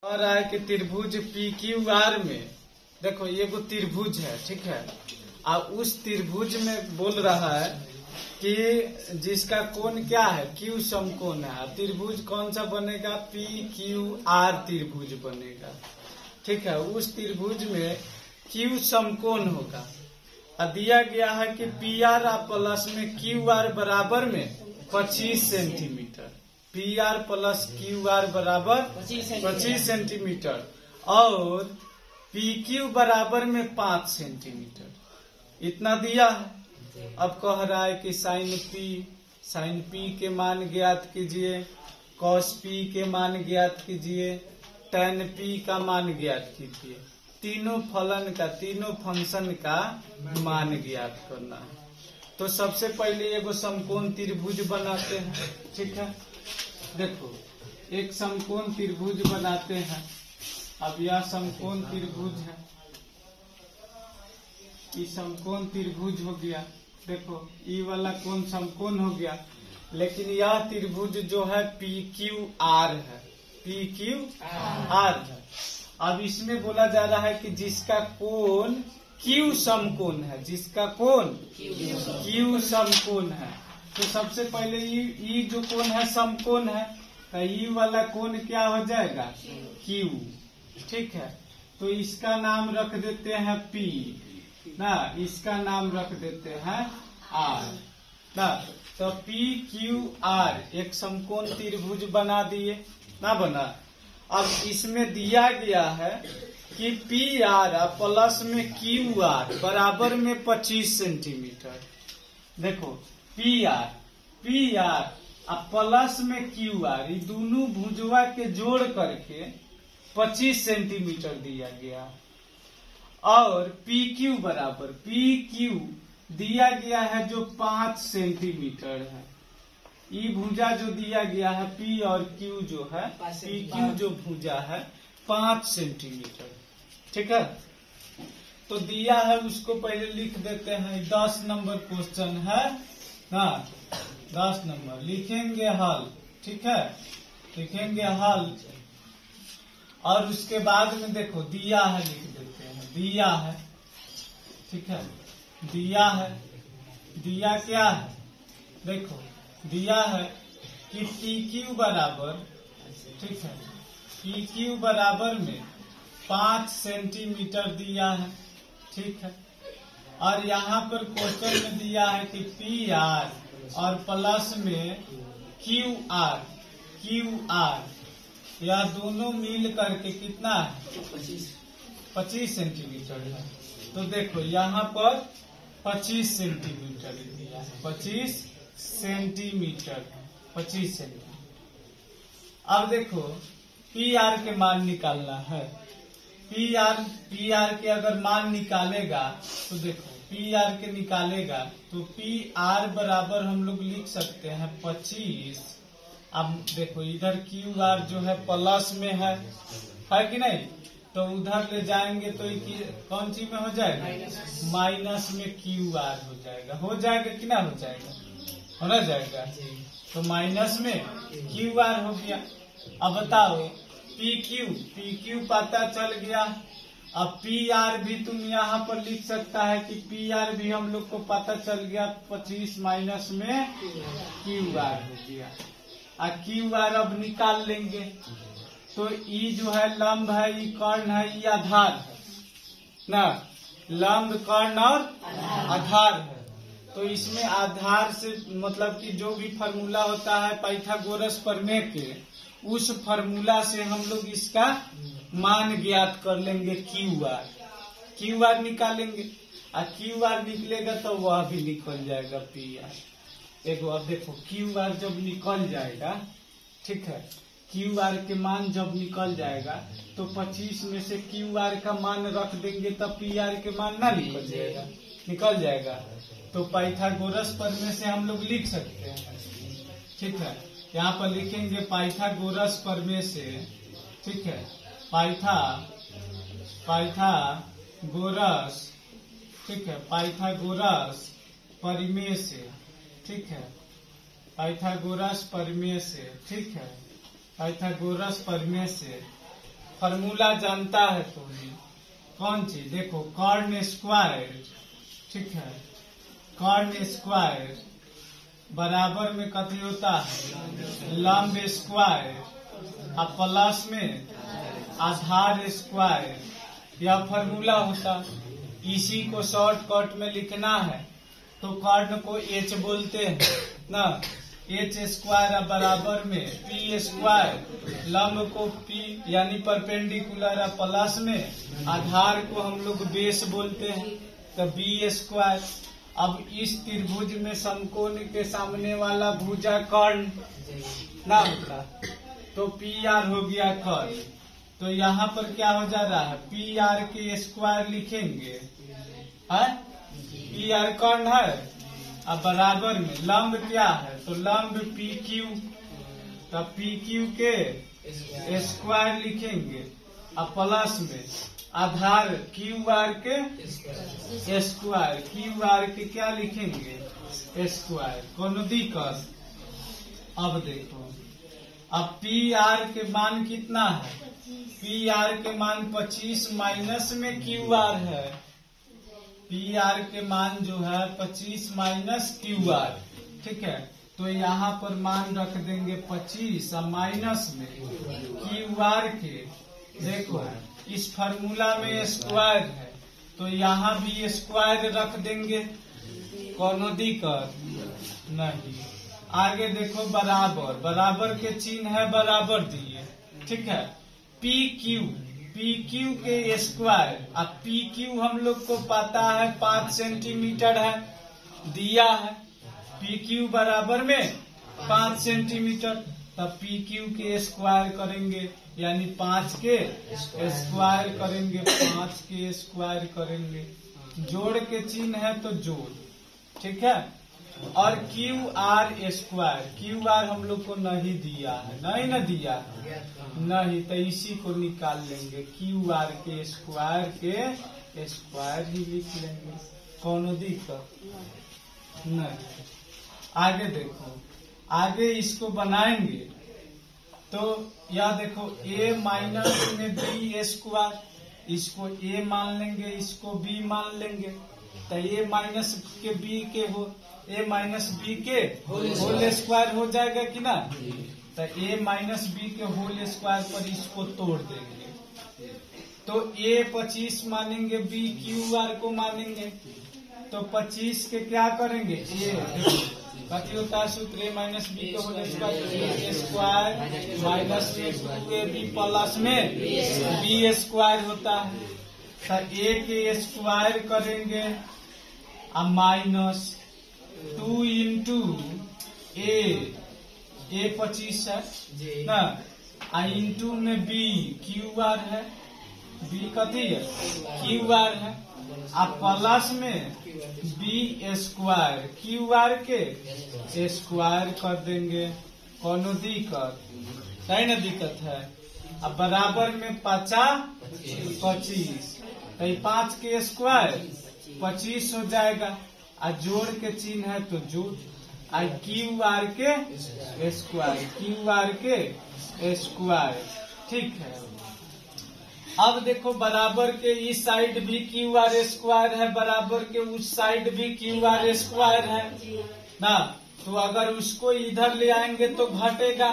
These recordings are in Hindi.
कह रहा है कि त्रिभुज पी क्यू आर में देखो ये वो त्रिभुज है, ठीक है। और उस त्रिभुज में बोल रहा है कि जिसका कोण क्या है, क्यू समकोण है। त्रिभुज कौन सा बनेगा, पी क्यू आर त्रिभुज बनेगा, ठीक है। उस त्रिभुज में क्यू समकोण होगा। दिया गया है कि पी आर प्लस में क्यू आर बराबर में 25 centimetre, P R plus Q R बराबर 25 सेंटीमीटर और पी क्यू बराबर में 5 सेंटीमीटर, इतना दिया है। अब कह रहा है कि साइन पी के मान ज्ञात कीजिए, कॉस पी के मान ज्ञात कीजिए, टेन पी का मान ज्ञात कीजिए। तीनों फलन का, तीनों फंक्शन का मान ज्ञात करना है। तो सबसे पहले एगो समकोण त्रिभुज बनाते हैं, ठीक है। देखो एक समकोण त्रिभुज बनाते हैं। अब यह समकोण त्रिभुज है, ये समकोण त्रिभुज हो गया। देखो ये वाला कोण समकोण हो गया, लेकिन यह त्रिभुज जो है पी क्यू आर है, पी क्यू आर है। अब इसमें बोला जा रहा है कि जिसका कोण क्यू समकोण है, जिसका कोण क्यू समकोण है। तो सबसे पहले ये जो कोण है समकोण है, तो ये वाला कोण क्या हो जाएगा, क्यू, ठीक है। तो इसका नाम रख देते हैं पी ना, इसका नाम रख देते हैं आर ना। तो पी क्यू आर एक समकोण त्रिभुज बना दिए ना, बना। अब इसमें दिया गया है कि पी आर प्लस में क्यू आर बराबर में 25 सेंटीमीटर। देखो पी आर प्लस में क्यू आर, ये दोनों भुजवा के जोड़ करके 25 सेंटीमीटर दिया गया। और पी क्यू बराबर, पी क्यू दिया गया है जो 5 सेंटीमीटर है। ये भुजा जो दिया गया है पी और क्यू जो है, पी क्यू जो भुजा है 5 सेंटीमीटर, ठीक है। तो दिया है उसको पहले लिख देते हैं। 10 नंबर क्वेश्चन है ना, 10 नंबर लिखेंगे हल, ठीक है, लिखेंगे हल। और उसके बाद में देखो दिया है, लिख देते हैं दिया है, ठीक है। दिया है, दिया क्या है, देखो दिया है कि पी क्यू बराबर, ठीक है, पी क्यू बराबर में 5 सेंटीमीटर दिया है, ठीक है। और यहाँ पर क्वेश्चन में दिया है कि पी आर और प्लस में क्यू आर यह दोनों मिल करके कितना है, 25 सेंटीमीटर है। तो देखो यहाँ पर 25 सेंटीमीटर दिया है, 25 सेंटीमीटर। अब देखो पी आर के मान निकालना है। पी आर के अगर मान निकालेगा तो देखो पी आर के निकालेगा तो पी आर बराबर हम लोग लिख सकते हैं 25। अब देखो इधर क्यू आर जो है प्लस में है कि नहीं, तो उधर ले जाएंगे तो कौन सी में हो जाएगा, माइनस में क्यू आर हो जाएगा कि ना हो जाएगा, होना जाएगा। तो माइनस में क्यू आर हो गया। अब बताओ पी क्यू पता चल गया। अब पी आर भी तुम यहाँ पर लिख सकता है कि पी आर भी हम लोग को पता चल गया, 25 माइनस में क्यू आर हो गया। और क्यू आर अब निकाल लेंगे। तो ई जो है लंब है, ई कर्ण है, ई आधार है ना, लंब कर्ण और आधार है। तो इसमें आधार से मतलब कि जो भी फार्मूला होता है पाइथागोरस प्रमेय के, उस फार्मूला से हम लोग इसका मान ज्ञात कर लेंगे, क्यू आर निकालेंगे। और क्यू आर निकलेगा तो वह भी निकल जाएगा पी आर। एक अब देखो क्यू आर जब निकल जाएगा, ठीक है, क्यू आर के मान जब निकल जाएगा तो 25 में से क्यू आर का मान रख देंगे तब पी आर के मान ना निकल जाएगा। तो पाइथागोरस प्रमेय से हम लोग लिख सकते हैं, ठीक है। यहाँ पर लिखेंगे पाइथागोरस प्रमेय से, ठीक है, पाइथागोरस, ठीक है, पाइथागोरस प्रमेय से, ठीक है, पाइथागोरस प्रमेय से, ठीक है, पाइथागोरस प्रमेय से फॉर्मूला जानता है तो भी कौन चीज देखो, कॉर्न स्क्वायर, ठीक है, कॉर्न स्क्वायर बराबर में कथी होता है, लंब स्क्वायर और प्लस में आधार स्क्वायर, यह फॉर्मूला होता। इसी को शॉर्टकट में लिखना है तो कॉर्न को एच बोलते हैं ना, एच स्क्वायर बराबर में पी स्क्वायर, लंब को पी यानी परपेंडिकुलर प्लस में आधार को हम लोग बेस बोलते हैं तो बी स्क्वायर। अब इस त्रिभुज में समकोण के सामने वाला भुजा कर्ण ना होता तो पी आर हो गया कर्ण। तो यहाँ पर क्या हो जा रहा है, पी आर के स्क्वायर लिखेंगे, है पी आर कर्ण है। अब बराबर में लंब क्या है, तो लंब पी क्यू, तो पी क्यू के स्क्वायर लिखेंगे। अब प्लस में आधार क्यू आर के स्क्वायर, क्यू आर के क्या लिखेंगे स्क्वायर, कोनो दिक्कत। अब देखो, अब पी आर के मान कितना है, पी आर के मान 25 माइनस में क्यू आर है, पी आर के मान जो है 25 माइनस क्यू आर, ठीक है। तो यहाँ पर मान रख देंगे 25 और माइनस में क्यू आर के, देखो इस फार्मूला में स्क्वायर है तो यहाँ भी स्क्वायर रख देंगे, कोनो दिक्कत नहीं। आगे देखो बराबर, बराबर के चिन्ह है बराबर दिए, ठीक है। पी क्यू के स्क्वायर, अब पी क्यू हम लोग को पता है 5 सेंटीमीटर है, दिया है पी क्यू बराबर में 5 सेंटीमीटर, तब पी क्यू के स्क्वायर करेंगे यानी 5 के स्क्वायर करेंगे, 5 के स्क्वायर करेंगे, जोड़ के चिन्ह है तो जोड़, ठीक है। और Q R square, Q R हम लोग को नहीं दिया है, नहीं न दिया नहीं, तो इसी को निकाल लेंगे, क्यू आर के स्क्वायर ही लिख लेंगे, कोनो दिक्कत नहीं। आगे देखो, आगे इसको बनाएंगे तो यह देखो a माइनस में बी स्क्वायर, इसको a मान लेंगे, इसको b मान लेंगे, तो a माइनस के b के हो, a माइनस बी के होल स्क्वायर हो जाएगा कि ना, तो a माइनस बी के होल स्क्वायर पर इसको तोड़ देंगे तो a 25 मानेंगे, b क्यू आर को मानेंगे, तो 25 के क्या करेंगे a, कथी होता है सूत्र, a माइनस बी के whole square minus 2ab plus में b स्क्वायर होता है, तो a के स्क्वायर करेंगे और माइनस 2 इंटू a 25 है ना, इंटू में b क्यू आर है, b कथी है क्यू आर है, अब प्लस में बी स्क्वायर क्यू आर के स्क्वायर कर देंगे, कोनो दिक्कत नहीं ना, दिक्कत है। अब बराबर में 25, तो 5 के स्क्वायर 25 हो जाएगा, और जोड़ के चिन्ह है तो जोड़, और क्यू आर के स्क्वायर, क्यू आर के स्क्वायर, ठीक है। अब देखो बराबर के इस साइड भी क्यू आर स्क्वायर है, बराबर के उस साइड भी क्यू आर स्क्वायर है ना, तो अगर उसको इधर ले आएंगे तो घटेगा,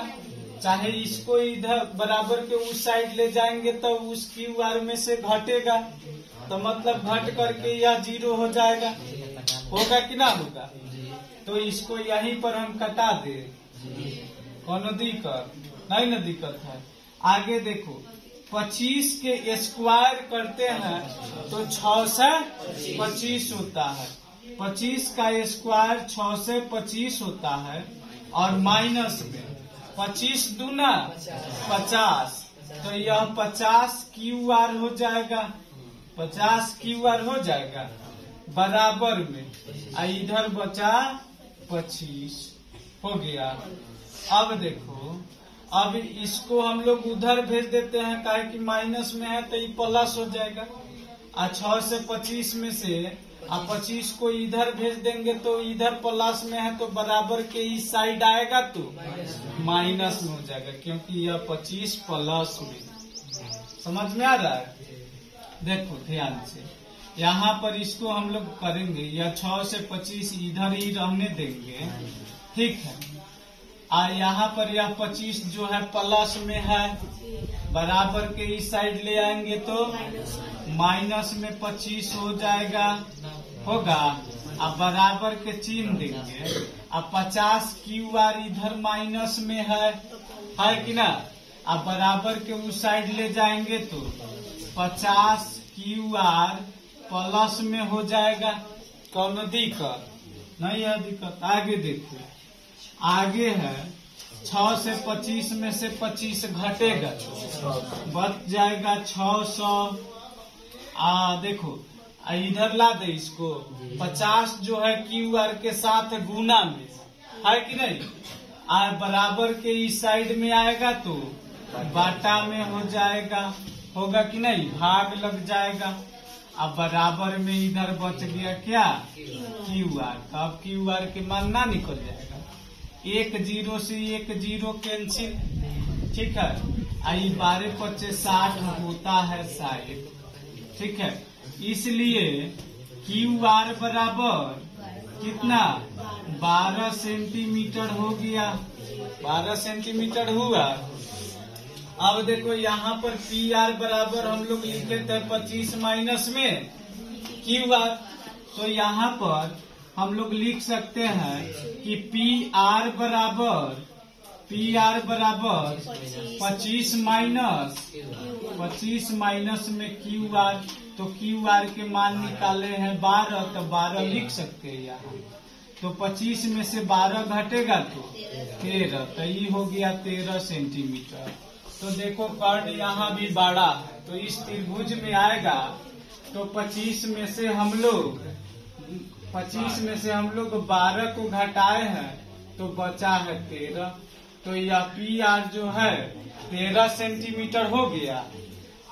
चाहे इसको इधर बराबर के उस साइड ले जाएंगे तो उस क्यू आर में से घटेगा, तो मतलब घट करके यह 0 हो जाएगा, होगा कि ना होगा, तो इसको यहीं पर हम कटा दे, कोनो दिक्कत नहीं ना, दिक्कत है। आगे देखो 25 के स्क्वायर करते हैं तो 6 से 25 होता है, 25 का स्क्वायर 6 से 25 होता है, और माइनस में 25 दूना 50, तो यह 50 क्यू आर हो जाएगा, 50 क्यू आर हो जाएगा, बराबर में इधर बचा 25 हो गया। अब देखो, अब इसको हम लोग उधर भेज देते हैं, काहे कि माइनस में है तो ये प्लस हो जाएगा, 6 से 25 में से 25 को इधर भेज देंगे तो इधर प्लस में है तो बराबर के इस साइड आएगा तो माइनस में हो जाएगा, क्योंकि यह 25 प्लस में, समझ में आ रहा है? देखो ध्यान से, यहाँ पर इसको हम लोग करेंगे, या 6 से 25 इधर ही रहने देंगे, ठीक है। यहाँ पर यह 25 जो है प्लस में है, बराबर के इस साइड ले आएंगे तो माइनस में 25 हो जाएगा, होगा। अब बराबर के चिन्ह देंगे। अब 50 QR इधर माइनस में है कि ना। अब बराबर के उस साइड ले जाएंगे तो 50 QR प्लस में हो जाएगा। कौन दिक्कत नहीं है? दिक्कत आगे देखो, आगे है 6 से 25 में से 25 घटेगा, बच जाएगा 600। देखो इधर ला दे इसको, 50 जो है QR के साथ गुना में है कि नहीं। बराबर के इस साइड में आएगा तो बाटा में हो जाएगा, होगा कि नहीं, भाग लग जाएगा। अब बराबर में इधर बच गया क्या, QR। अब QR के मान ना निकल जाएगा, 1 0 से 1 0 कैंसिल, ठीक है। 12 × 60 होता है 60, ठीक है। इसलिए QR बराबर कितना, 12 सेंटीमीटर हो गया, 12 सेंटीमीटर हुआ। अब देखो यहाँ पर PR बराबर हम लोग लिखे थे 25 माइनस में QR, तो यहाँ पर हम लोग लिख सकते हैं कि PR बराबर 25 माइनस में QR, तो QR के मान निकाले हैं 12, तो 12 लिख सकते हैं यहाँ। तो 25 में से 12 घटेगा तो 13, तो ये हो गया 13 सेंटीमीटर। तो देखो कर्ण यहाँ भी बड़ा है, तो इस त्रिभुज में आएगा। तो 25 में से हम लोग 12 को घटाए हैं तो बचा है 13। तो यह PR जो है 13 सेंटीमीटर हो गया।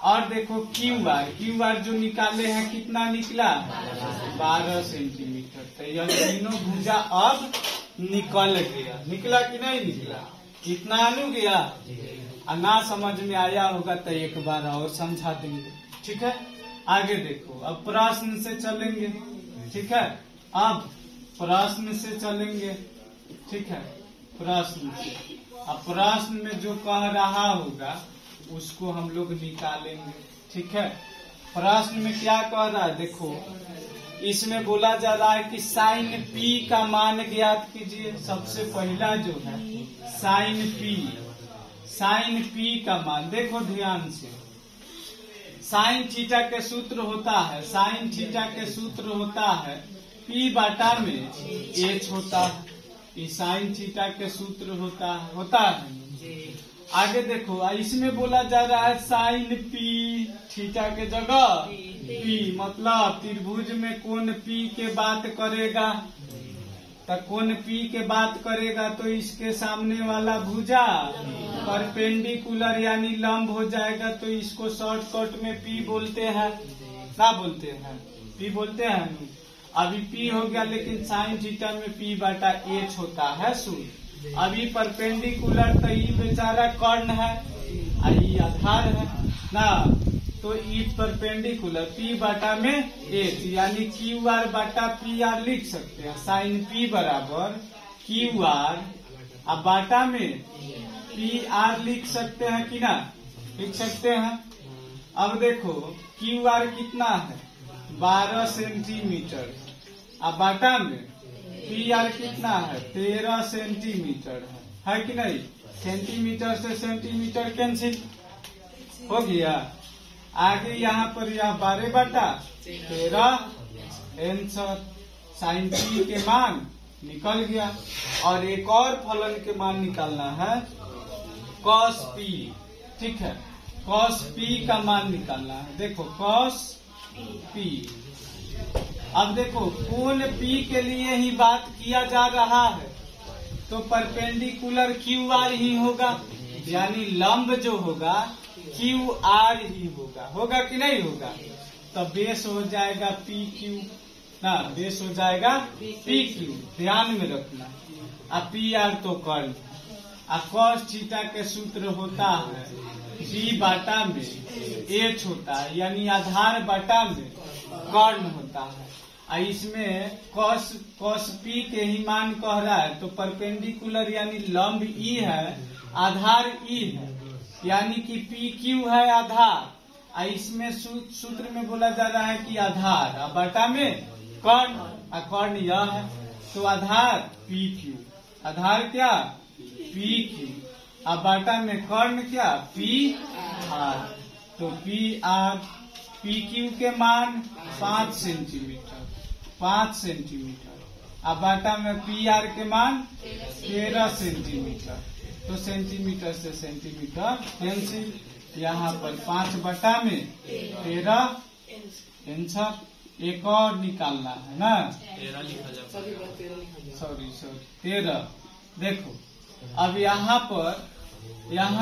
और देखो QR जो निकाले हैं कितना निकला, 12 सेंटीमीटर। तो यह तीनों भुजा अब निकल गया, निकला कि नहीं निकला, कितना आनू गया। ना समझ में आया होगा तो एक बार और समझा देंगे, ठीक है। आगे देखो, अब प्रश्न से चलेंगे, ठीक है। अब प्रश्न से चलेंगे, ठीक है। प्रश्न से, अब प्रश्न में जो कह रहा होगा उसको हम लोग निकालेंगे, ठीक है। प्रश्न में क्या कह रहा है, देखो इसमें बोला जा रहा है कि साइन P का मान ज्ञात कीजिए। सबसे पहला जो है साइन P का मान, देखो ध्यान से, साइन थीटा के सूत्र होता है P बटा में H होता है, ये साइन थीटा के सूत्र होता है। आगे देखो, इसमें बोला जा रहा है साइन P थीटा के जगह P, मतलब त्रिभुज में कोण P के बात करेगा। तो कोण P के बात करेगा तो इसके सामने वाला भुजा परपेंडिकुलर यानी लंब हो जाएगा। तो इसको शॉर्टकट में P बोलते हैं, क्या बोलते हैं, P बोलते हैं। अभी P हो गया, लेकिन साइन थीटा में P बटा H होता है सूत्र। अभी परपेंडिकुलर तो ये बेचारा कर्ण है, ये आधार है ना। तो ई परपेंडिकुलर P बटा में H यानी QR बटा PR लिख सकते हैं। साइन P बराबर QR, अब बाटा में PR लिख सकते हैं कि ना, लिख सकते हैं। अब देखो QR कितना है, 12 सेंटीमीटर, अब बाटा में PR कितना है, 13 सेंटीमीटर है कि नहीं। सेंटीमीटर से सेंटीमीटर कैंसिल हो गया। आगे यहाँ पर यह 12 बटा 13 आंसर, साइन P के मान निकल गया। और एक और फलन के मान निकालना है, cos P, ठीक है। cos P का मान निकालना है, देखो cos P। अब देखो कोण P के लिए ही बात किया जा रहा है, तो परपेंडिकुलर QR ही होगा, यानी लंब जो होगा QR ही होगा कि नहीं होगा। तो बेस हो जाएगा PQ ना, बेस हो जाएगा PQ, ध्यान में रखना। अब PR तो कर्ण, कॉस थीटा के सूत्र होता है पी बाटा में एच होता है, यानी आधार बाटा में कर्ण होता है। इसमें कॉस पी के ही मान कह रहा है, तो परपेंडिकुलर यानी लंब ई है, आधार ई है, यानी कि पी क्यू है आधार। इसमें सूत्र में बोला जा रहा है कि आधार बाटा में कर्ण, कर्ण यह है, तो आधार पी क्यू, आधार क्या पी क्यू, बाटा में कर्ण क्या पी आर, तो पी आर पी क्यू के मान 5 सेंटीमीटर, 5 सेंटीमीटर, बाटा में पी आर के मान 13 सेंटीमीटर, तो सेंटीमीटर से सेंटीमीटर कैंसिल, यहाँ पर 5 बटा में 13 आंसर। एक और निकालना है ना, 13 लिखा जाए, सॉरी 13। देखो अब यहाँ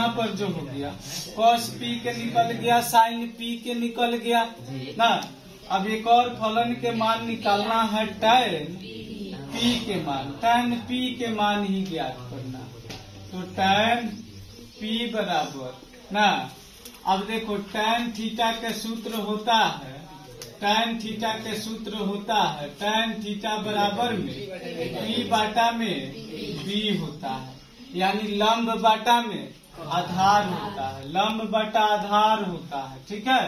पर जो हो गया कॉस पी के निकल गया, साइन पी के निकल गया ना। अब एक और फलन के मान निकालना है, टैन पी के मान, टैन पी के मान ही ज्ञात करना, तो टैन पी बराबर ना। अब देखो टैन थीटा के सूत्र होता है, टैन थीटा के सूत्र होता है टैन थीटा बराबर में पी बाटा में बी होता है, यानी लंब बाटा में आधार होता है, लंब बटा आधार होता है, ठीक है।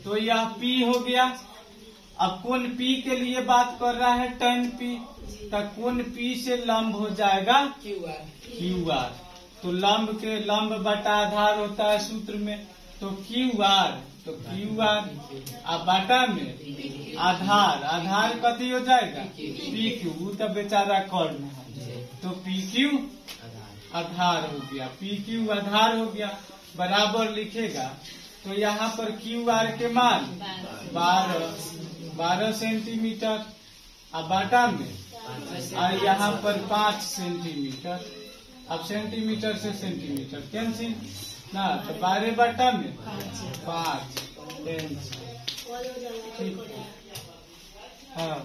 तो यह पी हो गया। अब कोण पी के लिए बात कर रहा है टैन पी, तो कोण पी से लंब हो जाएगा क्यू आर, तो लंब के लंब बटा आधार होता है सूत्र में, तो क्यू आर, तो क्यू आर बाटा में आधार, आधार कथी हो जाएगा पी क्यू, तो बेचारा कर्ण है, तो पी क्यू आधार हो गया, पी क्यू आधार हो गया, बराबर लिखेगा। तो यहाँ पर क्यू आर के मान 12 सेंटीमीटर, बाटा में, और यहाँ पर 5 सेंटीमीटर, अब सेंटीमीटर से सेंटीमीटर कैंसिल ना, तो 12 बटा में 5 ठीक है। हाँ।